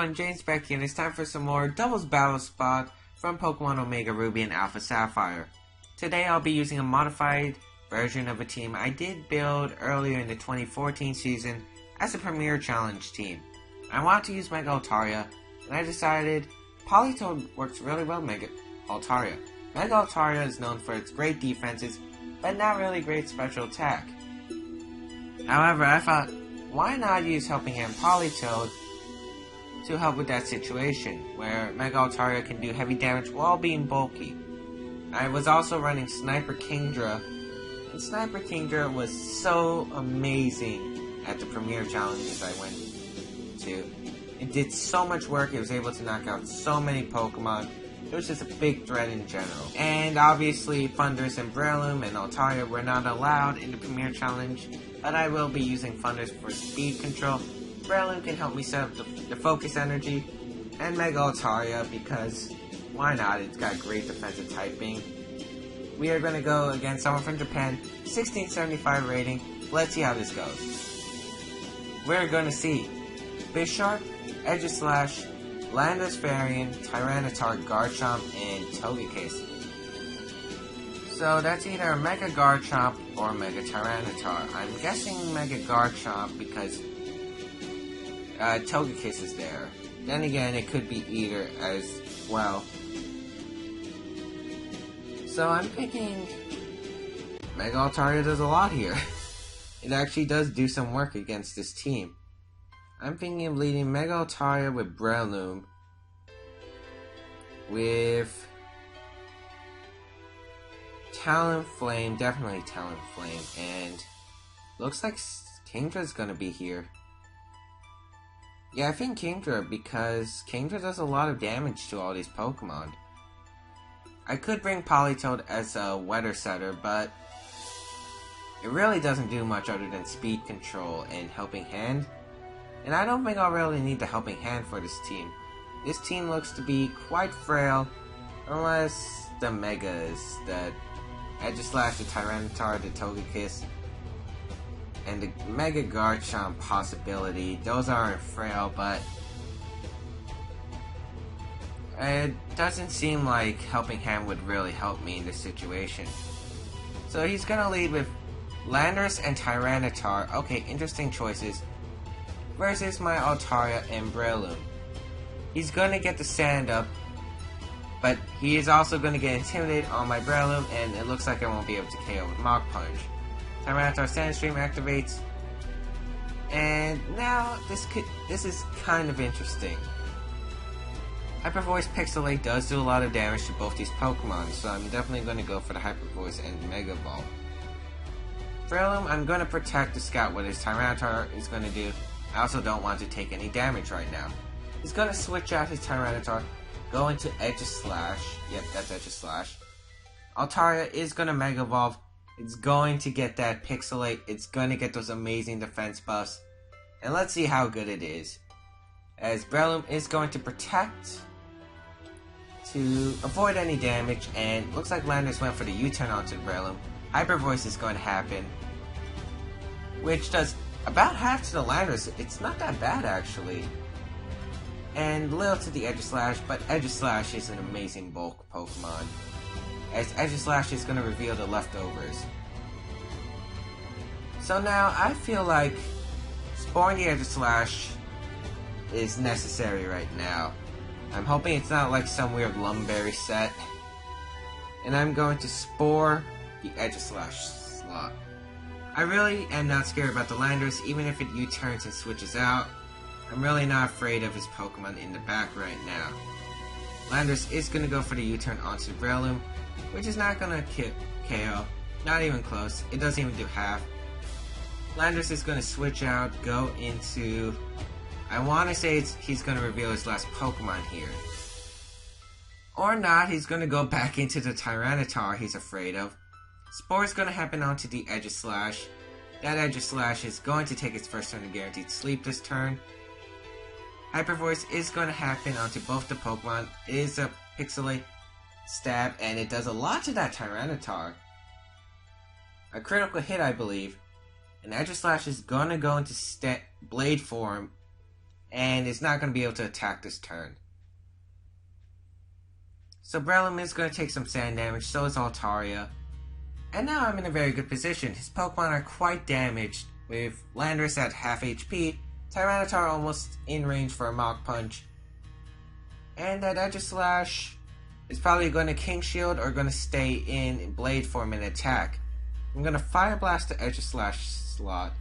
everyone, James Baek here, and it's time for some more Doubles Battle Spot from Pokemon Omega Ruby and Alpha Sapphire. Today I'll be using a modified version of a team I did build earlier in the 2014 season as a Premier Challenge team. I wanted to use Mega Altaria, and I decided Politoed works really well with Mega Altaria. Mega Altaria is known for its great defenses, but not really great special attack. However, I thought, why not use Helping Hand Politoed to help with that situation, where Mega Altaria can do heavy damage while being bulky. I was also running Sniper Kingdra, and Sniper Kingdra was so amazing at the Premier Challenges I went to. It did so much work, it was able to knock out so many Pokemon. It was just a big threat in general. And obviously, Thundurus and Breloom and Altaria were not allowed in the Premier Challenge, but I will be using Thundurus for speed control. Breloom can help me set up the focus energy, and Mega Altaria because why not? It's got great defensive typing. We are going to go against someone from Japan, 1675 rating. Let's see how this goes. We're going to see Bisharp, Aegislash, Landorus Variant, Tyranitar, Garchomp, and Togekiss. So that's either a Mega Garchomp or Mega Tyranitar. I'm guessing Mega Garchomp because Togekiss is there. Then again, it could be either as well. So I'm thinking Mega Altaria does a lot here. It actually does do some work against this team. I'm thinking of leading Mega Altaria with Breloom, with Talonflame, definitely Talonflame, and looks like Kingdra's gonna be here. Yeah, I think Kingdra, because Kingdra does a lot of damage to all these Pokemon. I could bring Politoed as a weather setter, but it really doesn't do much other than speed control and helping hand. And I don't think I'll really need the helping hand for this team. This team looks to be quite frail, unless the Megas, the Aegislash, the Tyranitar, the Togekiss, and the Mega Garchomp possibility. Those aren't frail, but it doesn't seem like Helping Hand would really help me in this situation. So he's gonna lead with Landorus and Tyranitar. Okay, interesting choices. Versus my Altaria and Breloom. He's gonna get the Sand Up, but he is also gonna get intimidated on my Breloom, and it looks like I won't be able to KO with Mach Punch. Tyranitar Sand Stream activates, and now this is kind of interesting. Hyper Voice Pixelate does do a lot of damage to both these Pokemon, so I'm definitely going to go for the Hyper Voice and Mega Ball. Breloom, I'm going to protect the Scout what his Tyranitar is going to do. I also don't want to take any damage right now. He's going to switch out his Tyranitar, go into Aegislash. Yep, that's Aegislash. Altaria is going to Mega Evolve. It's going to get that Pixelate. It's going to get those amazing defense buffs. And let's see how good it is. As Breloom is going to protect to avoid any damage. And looks like Landorus went for the U-turn onto Breloom. Hyper Voice is going to happen, which does about half to the Landorus. It's not that bad, actually. And little to the Aegislash, but Aegislash is an amazing bulk Pokemon, as Aegislash is going to reveal the leftovers. So now, I feel like Sporing the Aegislash is necessary right now. I'm hoping it's not like some weird Lumberry set. And I'm going to Spore the Aegislash slot. I really am not scared about the Landorus, even if it U-turns and switches out. I'm really not afraid of his Pokemon in the back right now. Landorus is going to go for the U-turn onto Breloom, which is not going to KO. Not even close. It doesn't even do half. Landorus is going to switch out, go into... I want to say he's going to reveal his last Pokemon here. Or not, he's going to go back into the Tyranitar he's afraid of. Spore is going to happen onto the Aegislash. That Aegislash is going to take its first turn of guaranteed sleep this turn. Hyper Voice is going to happen onto both the Pokemon. It is a Pixelate stab, and it does a lot to that Tyranitar. A critical hit, I believe. And Aegislash is going to go into Blade form and it's not going to be able to attack this turn. So Breloom is going to take some sand damage, so is Altaria. And now I'm in a very good position. His Pokemon are quite damaged, with Landorus at half HP, Tyranitar almost in range for a Mach Punch, and that Aegislash is probably going to King Shield or going to stay in Blade form and attack. I'm going to Fire Blast the Aegislash slot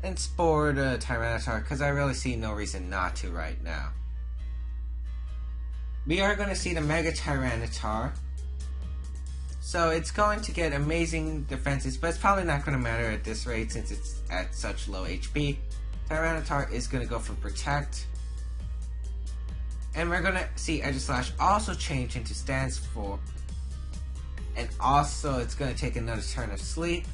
and Spore the Tyranitar because I really see no reason not to right now. We are going to see the Mega Tyranitar. So it's going to get amazing defenses, but it's probably not going to matter at this rate since it's at such low HP. Tyranitar is going to go for Protect. And we're going to see Aegislash also change into Stance Form. And also it's going to take another turn of sleep.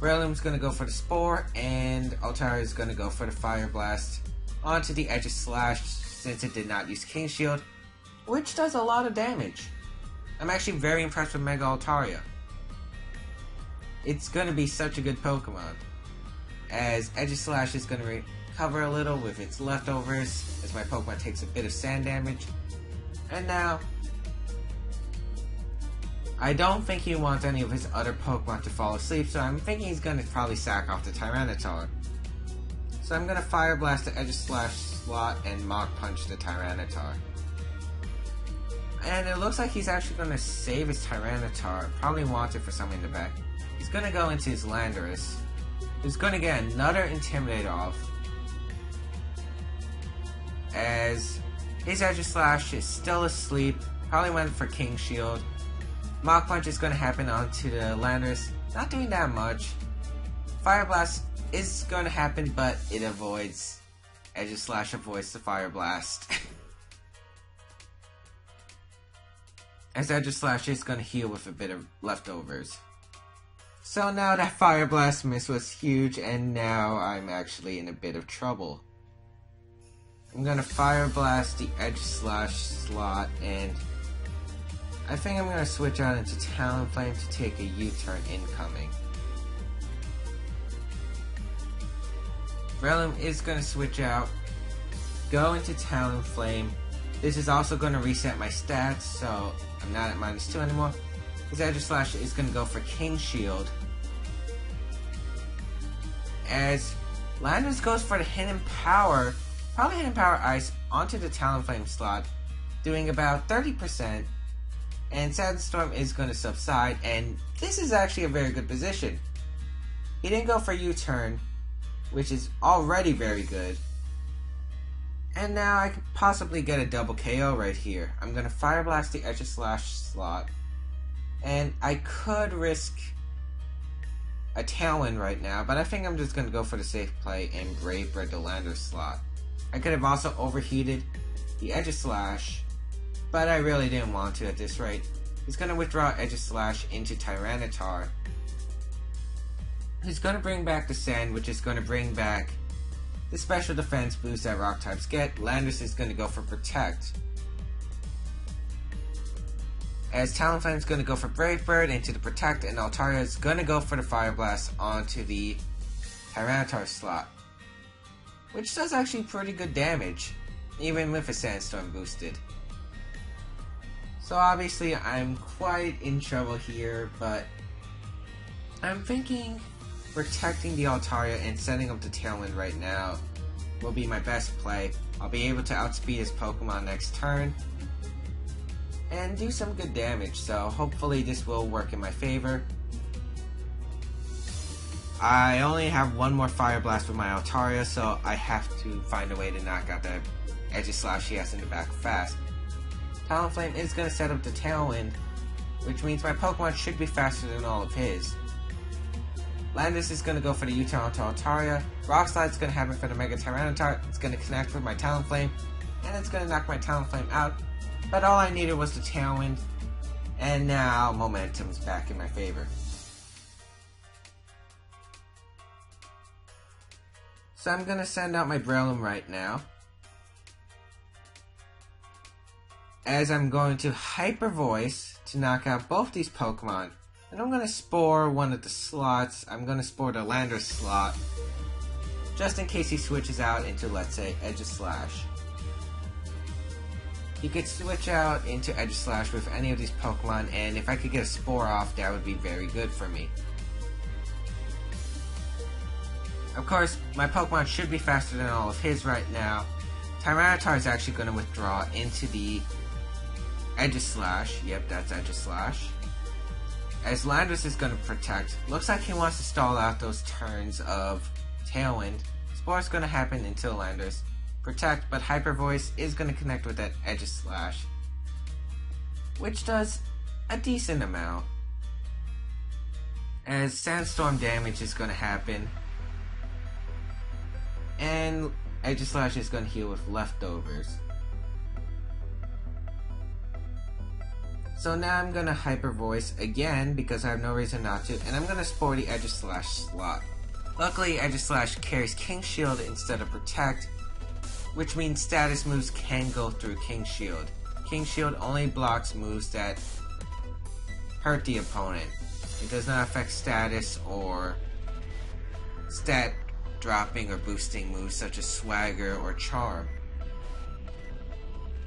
Breloom's going to go for the Spore, and Altaria is going to go for the Fire Blast onto the Aegislash since it did not use King Shield, which does a lot of damage. I'm actually very impressed with Mega Altaria. It's going to be such a good Pokemon, as Aegislash is going to recover a little with its leftovers, as my Pokemon takes a bit of sand damage. And now, I don't think he wants any of his other Pokemon to fall asleep, so I'm thinking he's going to probably sack off the Tyranitar. So I'm going to Fire Blast the Aegislash slot and Mach Punch the Tyranitar. And it looks like he's actually going to save his Tyranitar. Probably wants it for something in the back. He's going to go into his Landorus. He's going to get another Intimidator off, as his Aegislash is still asleep. Probably went for King Shield. Mach Punch is going to happen onto the Landorus. Not doing that much. Fire Blast is going to happen, but it avoids. Aegislash avoids the Fire Blast. As Aegislash is going to heal with a bit of leftovers. So now that Fire Blast miss was huge, and now I'm actually in a bit of trouble. I'm going to Fire Blast the Aegislash slot, and I think I'm going to switch out into Talonflame to take a U-turn incoming. Breloom is going to switch out, go into Talonflame. This is also going to reset my stats, so I'm not at -2 anymore. His Aegislash is going to go for King Shield, as Landorus goes for the Hidden Power, probably Hidden Power Ice, onto the Talonflame slot, doing about 30%, and Sandstorm is going to subside, and this is actually a very good position. He didn't go for U-turn, which is already very good. And now I could possibly get a double KO right here. I'm going to Fire Blast the Aegislash slot. And I could risk a Tailwind right now, but I think I'm just going to go for the safe play and Brave Bird the Landorus slot. I could have also overheated the Aegislash, but I really didn't want to at this rate. He's going to withdraw Aegislash into Tyranitar. He's going to bring back the Sand, which is going to bring back the special defense boost that rock types get. Landorus is going to go for Protect, as Talonflame is going to go for Brave Bird into the Protect, and Altaria is going to go for the Fire Blast onto the Tyranitar slot, which does actually pretty good damage, even with a Sandstorm boosted. So obviously I'm quite in trouble here, but I'm thinking protecting the Altaria and setting up the Tailwind right now will be my best play. I'll be able to outspeed his Pokemon next turn and do some good damage, so hopefully this will work in my favor. I only have one more Fire Blast with my Altaria, so I have to find a way to knock out the Aegislash he has in the back fast. Talonflame is going to set up the Tailwind, which means my Pokemon should be faster than all of his. Landorus is going to go for the U-turn onto Altaria. Rock Slide is going to happen for the Mega Tyranitar. It's going to connect with my Talonflame, and it's going to knock my Talonflame out. But all I needed was the Tailwind, and now momentum's back in my favor. So I'm going to send out my Breloom right now, as I'm going to Hyper Voice to knock out both these Pokemon. And I'm going to Spore one of the slots. I'm going to Spore the Landorus slot. just in case he switches out into, let's say, Aegislash. He could switch out into Aegislash with any of these Pokemon, and if I could get a Spore off, that would be very good for me. Of course, my Pokemon should be faster than all of his right now. Tyranitar is actually going to withdraw into the Aegislash. Yep, that's Aegislash. As Landorus is going to protect. Looks like he wants to stall out those turns of Tailwind. Spore is going to happen until Landorus protect, but Hyper Voice is going to connect with that Aegislash, which does a decent amount. As Sandstorm damage is going to happen, and Aegislash is going to heal with Leftovers. So now I'm going to Hyper Voice again because I have no reason not to, and I'm going to Spore the Aegislash slot. Luckily, Aegislash carries King Shield instead of Protect, which means status moves can go through King Shield. King Shield only blocks moves that hurt the opponent. It does not affect status or stat dropping or boosting moves such as Swagger or Charm.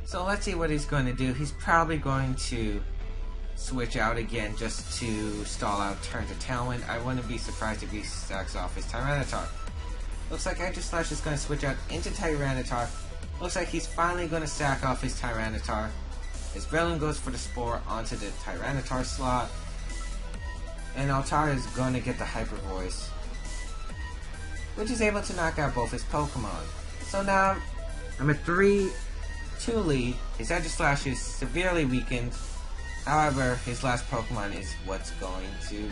So let's see what he's going to do. He's probably going to switch out again just to stall out turns of Tailwind. I wouldn't be surprised if he stacks off his Tyranitar. Looks like Aegislash is going to switch out into Tyranitar. Looks like he's finally going to stack off his Tyranitar. His Breloom goes for the Spore onto the Tyranitar slot. And Altaria is going to get the Hyper Voice, which is able to knock out both his Pokemon. So now I'm a 3-2 lead. His Aegislash is severely weakened. However, his last Pokemon is what's going to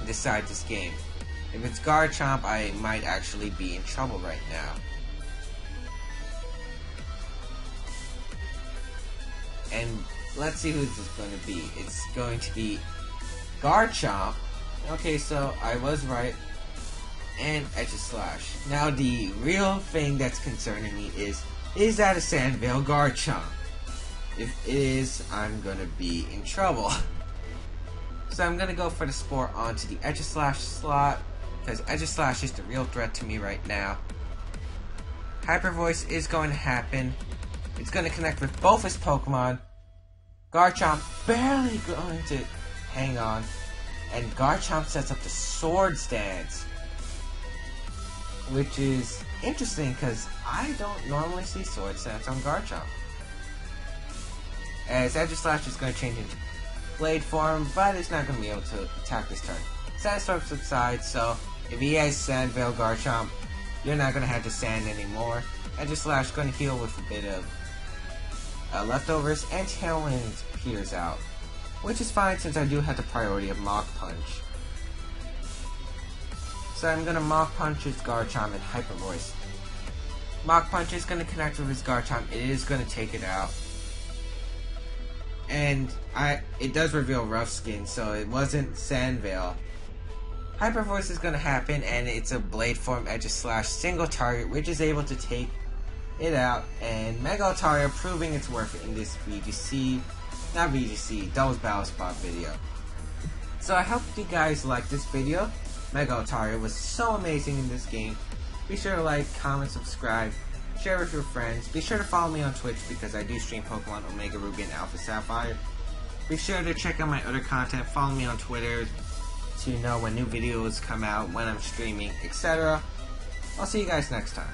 decide this game. If it's Garchomp, I might actually be in trouble right now. And let's see who this is going to be. It's going to be Garchomp. Okay, so I was right. And Aegislash. Now the real thing that's concerning me is that a Sandvale Garchomp? If it is, I'm gonna be in trouble. So I'm gonna go for the Spore onto the Aegislash slot, because Aegislash is the real threat to me right now. Hyper Voice is going to happen. It's going to connect with both his Pokemon. Garchomp barely going to hang on. And Garchomp sets up the Sword Stance, which is interesting because I don't normally see Sword Stance on Garchomp. As Aegislash is going to change into Blade form, but it's not going to be able to attack this turn. Sandstorm subsides, so if he has Sandvale Garchomp, you're not going to have to sand anymore. Aegislash is going to heal with a bit of Leftovers, and Tailwind peters out, which is fine since I do have the priority of Mach Punch. So I'm going to Mach Punch his Garchomp and Hyper Voice. Mach Punch is going to connect with his Garchomp. It is going to take it out. And it does reveal Rough Skin, so it wasn't Sandvale. Hyper Voice is going to happen, and it's a Blade Form Aegislash single target, which is able to take it out. And Mega Altaria proving its worth in this Doubles Battle Spot video. So I hope you guys liked this video. Mega Altaria was so amazing in this game. Be sure to like, comment, subscribe, share with your friends. Be sure to follow me on Twitch because I do stream Pokemon Omega Ruby and Alpha Sapphire. Be sure to check out my other content. Follow me on Twitter to know when new videos come out, when I'm streaming, etc. I'll see you guys next time.